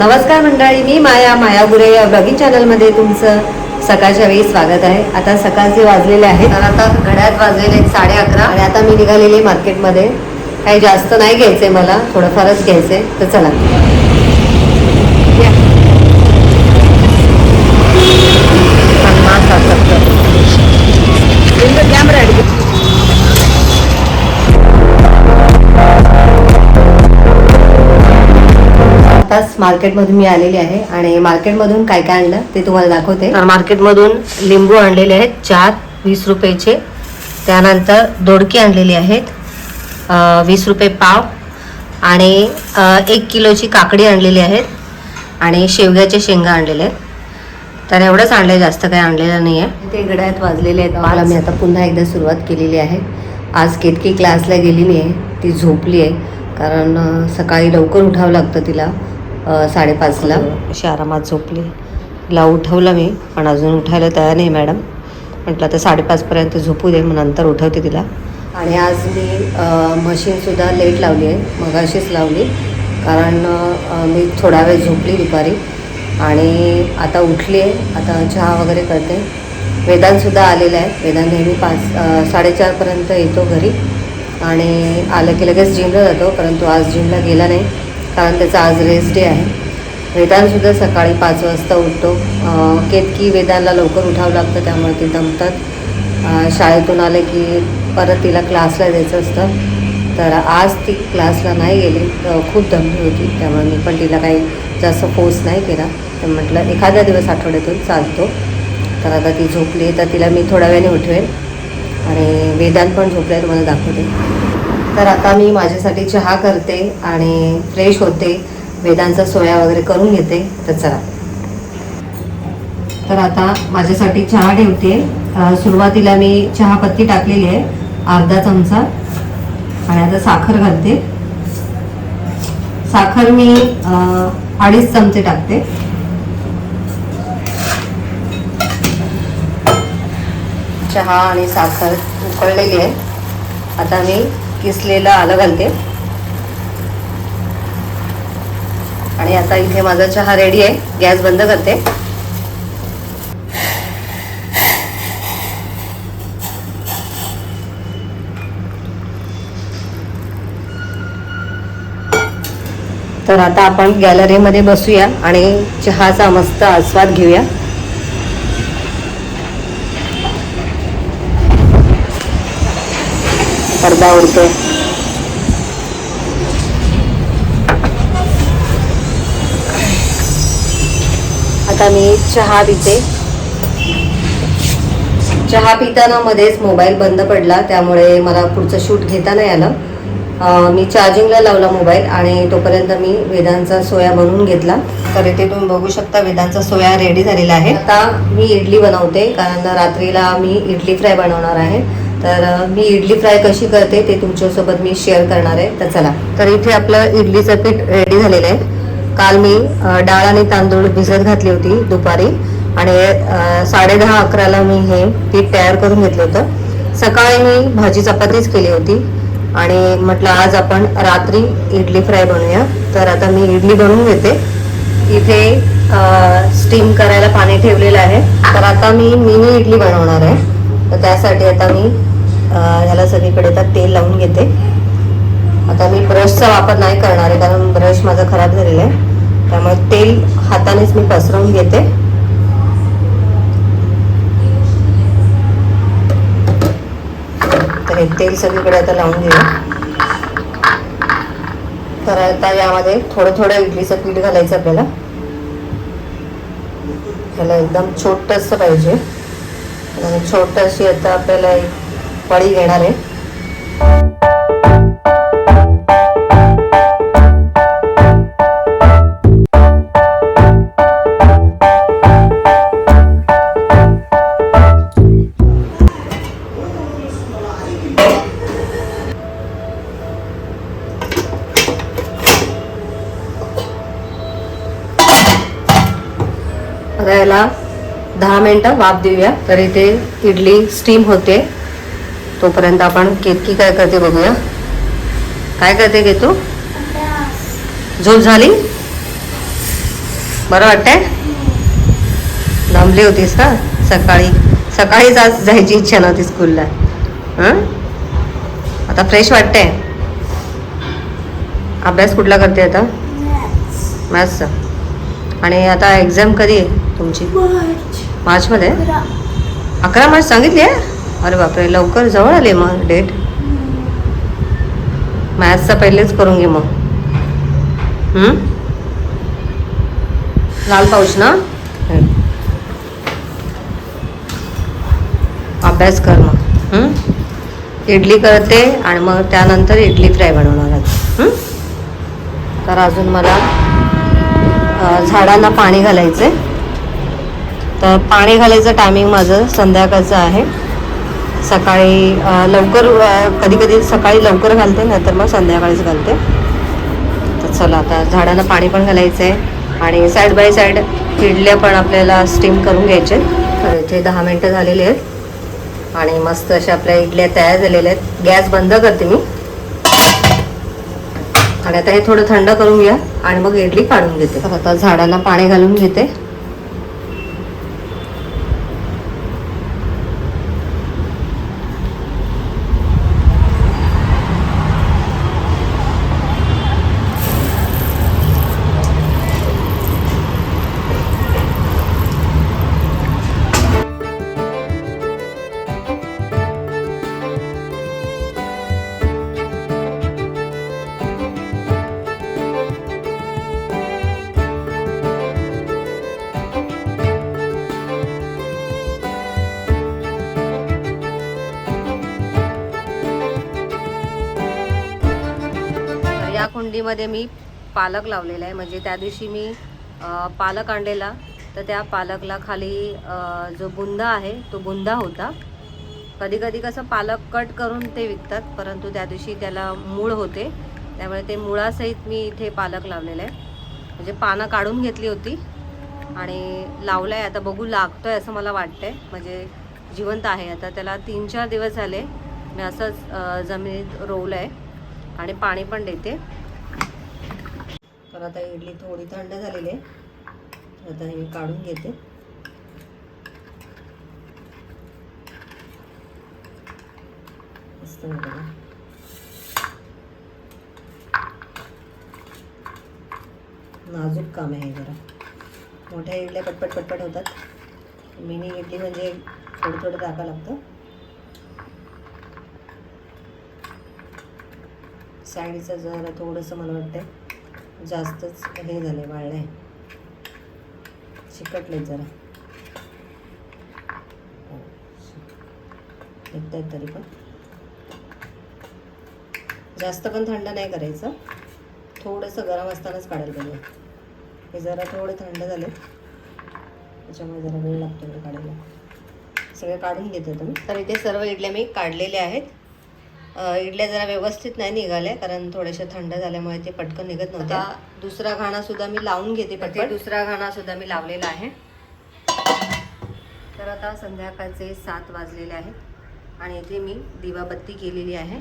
नमस्कार मंडळी, मी माया गुरे या ब्लॉगिंग चॅनलमध्ये तुमचं सकाळच्या वेळी स्वागत आहे. आता सकाळचे वाजलेले आहेत, तर आता घड्यात वाजलेले आहेत 11:30 आणि आता मी निघालेली मार्केटमध्ये. काही जास्त नाही घ्यायचंय मला, थोडंफारच घ्यायचंय, तर चला. आताच मार्केटमधून मी आलेली आहे आणि मार्केटमधून काय काय आणलं ते तुम्हाला दाखवते. मार्केटमधून लिंबू आणलेले आहेत 4 20 रुपयाचे. त्यानंतर दोडकी आणलेली आहेत 20 रुपये पाव. आणि 1 किलोची काकडी आणलेली आहेत आणि शेवग्याचे शेंगा आणलेले आहेत. तर एवढंच आणलं, जास्त काही आणलेलं नाही आहे. ते घड्याळात वाजलेले आहेत. मला मी आता पुन्हा एकदा सुरुवात केलेली आहे. आज केतकी क्लासला गेली नाही आहे, ती झोपली आहे. कारण सकाळी लवकर उठावं लागतं तिला, 5:30ला. अशी आरामात झोपली. तिला उठवलं मी, पण अजून उठायला तयार नाही मॅडम. म्हटलं तर 5:30पर्यंत झोपू दे, मग नंतर उठवते तिला. आणि आज मी मशीनसुद्धा लेट लावली आहे, मगाशीच लावली. कारण मी थोडा वेळ झोपली दुपारी आणि आता उठली आहे. आता चहा वगैरे करते. वेदांतसुद्धा आलेला आहे. वेदांत नेहमी 4:30पर्यंत येतो घरी आणि आलं की लगेच जिमला जातो. परंतु आज जिमला गेला नाही, कारण त्याचा आज रेस्ट डे आहे. वेदांतसुद्धा सकाळी 5 वाजता उठतो. केतकी वेदांतला लवकर उठावं लागतं, त्यामुळे ते दमतात. शाळेतून आले की परत तिला क्लासला जायचं असतं. तर आज ती क्लासला नाही गेली, खूप दमली होती. त्यामुळे मी पण तिला काही जास्त फोर्स नाही केला. तर म्हटलं एखाद्या दिवस आठवड्यातून चालतो. तर आता ती झोपली, तर तिला मी थोड्या वेळाने उठवेल. आणि वेदांत पण झोपले, तुम्हाला दाखवते. तर आता मी माझ्यासाठी चहा करते आणि फ्रेश होते. वेदांचा सोया वगैरे करून घेते. तर चला. तर आता माझ्यासाठी चहा ठेवते. सुरुवातीला मी चहापत्ती टाकलेली आहे अर्धा चमचा आणि आता साखर घालते. साखर मी 2.5 चमचे टाकते. चहा आणि साखर उकळलेली आहे. आता मी किसलेलं आलं घालते. आणि आता इथे माझा चहा रेडी आहे. गॅस बंद करते. तर आता आपण गॅलरीमध्ये बसूया आणि चहाचा मस्त आस्वाद घेऊया. पडदा उडतोय. आता मी चहा पिते. चहा पिताना मध्येच मोबाईल बंद पडला, त्यामुळे मला पुढचं शूट घेता नाही आलं. मी चार्जिंगला लावला मोबाईल आणि तोपर्यंत मी वेदांचा सोया बनवून घेतला. तर इथे तुम्ही बघू शकता वेदांचा सोया रेडी झालेला आहे. आता मी इडली बनवते, कारण रात्रीला मी इडली फ्राय बनवणार आहे. तर मी इडली फ्राय कशी करते ते तुमच्यासोबत मी शेअर करणार आहे. तर चला. तर इथे आपलं इडलीचं पीठ रेडी झालेलं आहे. काल मी डाळ आणि तांदूळ भिजत घातली होती दुपारी आणि 10:30-11ला मी हे पीठ तयार करून घेतलं होतं. सकाळी मी भाजी चपातीच केली होती आणि म्हटलं आज आपण रात्री इडली फ्राय बनवूया. तर आता मी इडली बनवून घेते. इथे स्टीम करायला पाणी ठेवलेलं आहे. तर आता मी मिनी इडली बनवणार आहे. तर त्यासाठी आता मी ह्याला सगळीकडे आता तेल लावून घेते. आता मी ब्रशचा वापर नाही करणार आहे, कारण ब्रश माझा खराब झालेला आहे. त्यामुळे तेल हातानेच मी पसरवून घेते. तर हे तेल सगळीकडे आता लावून घेऊया. तर आता यामध्ये थोडं थोडं इडलीचं पीठ घालायचं आपल्याला. ह्याला एकदम छोटंसं पाहिजे. छोटशी आता आपल्याला एक पळी घेणार आहे. आता याला 10 मिनिटं वाफ देऊया. तर इथे इडली स्टीम होते, तोपर्यंत आपण केतकी काय करते बघूया. काय करते केतू? झोप झाली? बरं वाटतंय? दमली होतीस का सकाळीच आज जायची इच्छा नव्हती स्कूलला. आता फ्रेश वाटतंय? अभ्यास कुठला करते आता? मॅथ्सचा. आणि आता एक्झाम कधी आहे तुमची? मार्चमध्ये? 11 मार्च सांगितली आहे? अरे बापरे, लवकर जवळ आले मग डेट. मॅथ्सचा पहिलेच करून घे मग. लाल पाऊच ना? अभ्यास कर मग. इडली करते आणि मग त्यानंतर इडली फ्राय बनवणार आहे. तर अजून मला झाडांना पाणी घालायचं आहे. तर पाणी घालायचं टायमिंग माझं संध्याकाळचं आहे. सकाळी लवकर, कधी कधी सकाळी लवकर घालते, नाहीतर मग संध्याकाळीच घालते. तर चला आता झाडांना पाणी पण घालायचं आहे आणि साईड बाय साईड इडल्या पण आपल्याला स्टीम करून घ्यायचे. तर इथे 10 मिनटं झालेली आहेत आणि मस्त अशा आपल्या इडल्या तयार झालेल्या आहेत. गॅस बंद करते मी आणि आता हे थोडं थंड करून घ्या आणि मग इडली काढून घेते. तर आता झाडांना पाणी घालून घेते. या कुंडीमध्ये मी पालक लावलेला आहे. म्हणजे त्या दिवशी मी पालक आणलेला, तर त्या पालकला खाली जो बुंदा आहे तो बुंदा होता. कधी कधी कसं पालक कट करून ते विकतात, परंतु त्या दिवशी त्याला मूळ होते, त्यामुळे ते मुळासहित मी इथे पालक लावलेला आहे. म्हणजे पानं काढून घेतली होती आणि लावलं आहे. आता बघू लागतोय असं मला वाटतंय, म्हणजे जिवंत आहे. आता त्याला 3-4 दिवस झाले मी असंच जमिनीत रोवलं आहे आणि पाणी पण देते. तर आता इडली थोडी थंड झालेली आहे, आता हे काढून घेते. मस्त बघा, नाजूक काम आहे जरा. मोठ्या इडल्या पटपट पटपट होतात. मिनी इडली म्हणजे थोडं थोडं टाकावं लागतं. साईडचं जरा थोडंसं मला वाटतं जास्तच हे झालं, वाळलं आहे, चिकटले जरा. येत आहेत तरी पण. जास्त पण थंड नाही करायचं, थोडंसं गरम असतानाच काढायला पाहिजे. हे जरा थोडे थंड झाले, त्याच्यामुळे जरा वेळ लागतो इकडे काढायला. सगळे काढून घेते तुम्ही. तर इथे सर्व इडल्या मी काढलेल्या आहेत. इडल्या जरा व्यवस्थित नाही निघाल्या, कारण थोड्याशा थंड झाल्यामुळे ते पटकन निघत नव्हत्या. दुसरा घाणा सुद्धा मी लावून घेते पटकन. दुसरा घाणा सुद्धा मी लावलेला आहे. तर आता संध्याकाळचे 7 वाजलेले आहेत आणि इथे मी दिवाबत्ती केलेली आहे.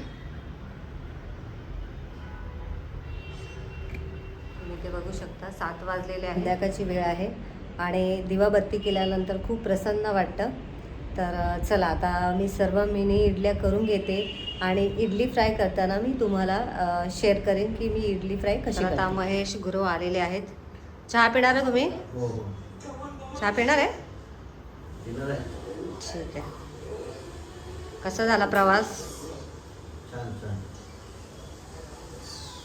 तुम्ही ते बघू शकता, 7 वाजलेले आहे, संध्याकाळची वेळ आहे आणि दिवाबत्ती केल्यानंतर खूप प्रसन्न वाटतं. तर चला आता मी सर्व मिनी इडल्या करून घेते आणि इडली फ्राय करताना मी तुम्हाला शेअर करेन की मी इडली फ्राय कशी. आता महेश गुरु आलेले आहेत. चहा पिणार आहे तुम्ही? चहा पिणार आहे? ठीक आहे. कसा झाला प्रवास?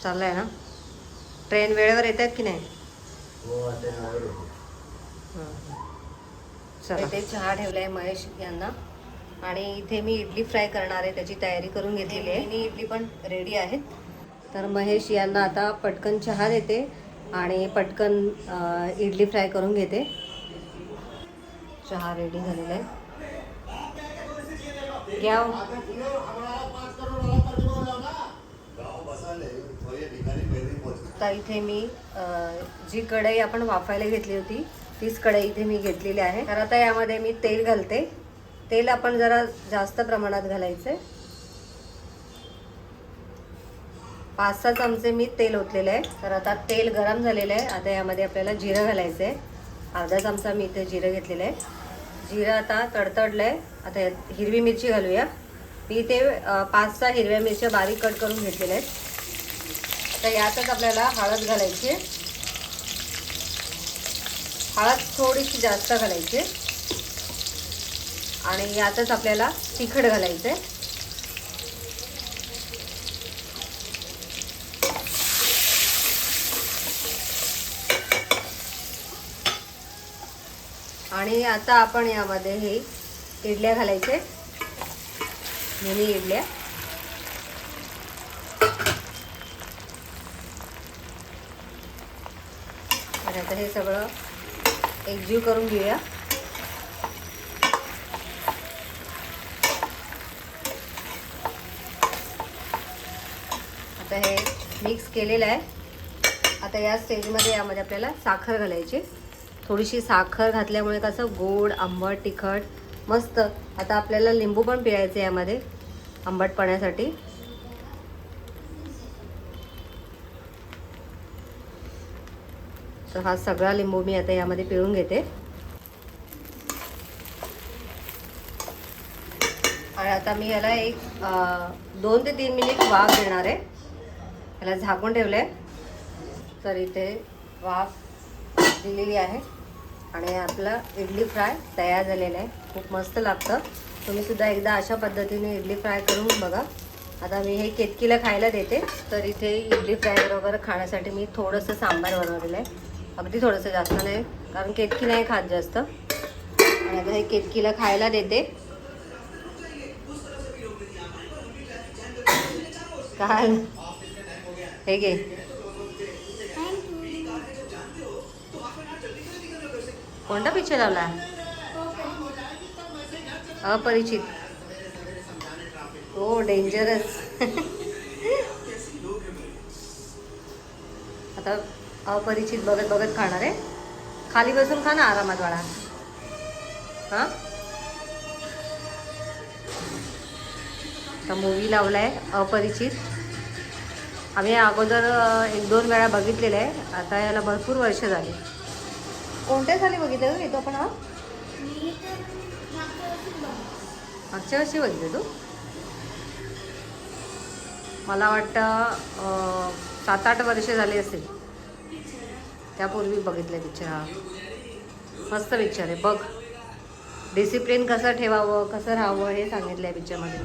चाललाय ना? ट्रेन वेळेवर येतात की नाही? चला, इथे चहा ठेवला आहे महेश यांना आणि इथे मी इडली फ्राय करणार आहे, त्याची तयारी करून घेतलेली आहे. मिनी इडली पण रेडी आहेत. तर महेश यांना आता पटकन चहा देते आणि पटकन इडली फ्राय करून घेते. चहा रेडी झालेला आहे. घ्या. आता इथे मी जी कढई आपण वाफायला घेतली होती तीच कढई इथे मी घेतलेली आहे. तर आता यामध्ये मी तेल घालते. तेल आपण जरा जास्त प्रमाणात घालायचं. 5-6 चमचे मी तेल ओतलेलं आहे. तर आता तेल गरम झालेलं आहे. आता यामध्ये आपल्याला जिरं घालायचं आहे. अर्धा चमचा मी इथे जिरं घेतलेलं आहे. जिरं आता तडतडलं आहे. आता हिरवी मिरची घालूया. मी इथे 5-6 हिरव्या मिरच्या बारीक कट करून घेतलेल्या आहेत. आता यातच आपल्याला हळद घालायची. हळद थोडीशी जास्त घालायची आणि यातच आपल्याला तिखट घालायचं आहे. आणि आता आपण यामध्ये हे इडल्या घालायचे, मिनी इडल्या. आणि आता हे सगळं एकजीव करून घेऊया. आता हे मिक्स केलेलं आहे. आता या स्टेजमध्ये यामध्ये आपल्याला साखर घालायची. थोडीशी साखर घातल्यामुळे कसं गोड, आंबट, तिखट मस्त. आता आपल्याला लिंबू पण पिळायचे यामध्ये आंबटपणासाठी. तर हा सगळा लिंबू मी आता यामध्ये पिळून घेते. आणि आता मी याला एक 2 ते 3 मिनिट वाफ देणार आहे. याला झाकून ठेवलं आहे. तर इथे वाफ दिलेली आहे आणि आपलं इडली फ्राय तयार झालेलं आहे. खूप मस्त लागतं. तुम्ही सुद्धा एकदा अशा पद्धतीने इडली फ्राय करून बघा. आता मी हे केतकीला खायला देते. तर इथे इडली फ्राय बरोबर खाण्यासाठी मी थोडंसं सांबार बनवलेलं आहे. अगदी थोडंसं, जास्त नाही, कारण केतकी नाही खात जास्त. आणि आता हे केतकीला खायला देते. काय हे घे. कोणता पिक्चर लावला? अपरिचित. हो, डेंजरस. आता अपरिचित बघत बघत खाणार आहे. खाली बसून खा ना, आरामात वाळा. हां, आता मूवी लावलाय अपरिचित. आम्ही अगोदर 1-2 वेळा बघितलेलं आहे. आता याला भरपूर वर्ष झाली. कोणत्या साली बघितलं येतो आपण? हा, मागच्या वर्षी बघितलं तू? मला वाटतं 7-8 वर्ष झाले असेल. त्यापूर्वी बघितलं पिक्चर. हा मस्त पिक्चर आहे. बघ, डिसिप्लिन कसं ठेवावं, कसं राहावं हे सांगितलं आहे पिक्चरमध्ये.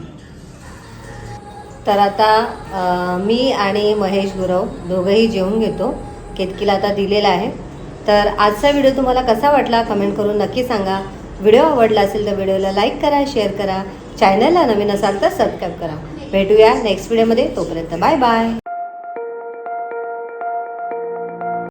तर आता मी आणि महेश गुरव दोघंही जेवून घेतो. केतकीला आता दिलेला आहे. तर आजचा व्हिडिओ तुम्हाला कसा वाटला कमेंट करून नक्की सांगा. व्हिडिओ आवडला असेल तर व्हिडिओला लाईक करा, शेअर करा. चॅनलला नवीन असाल तर सबस्क्राईब करा. भेटूया नेक्स्ट व्हिडिओमध्ये. तोपर्यंत बाय बाय.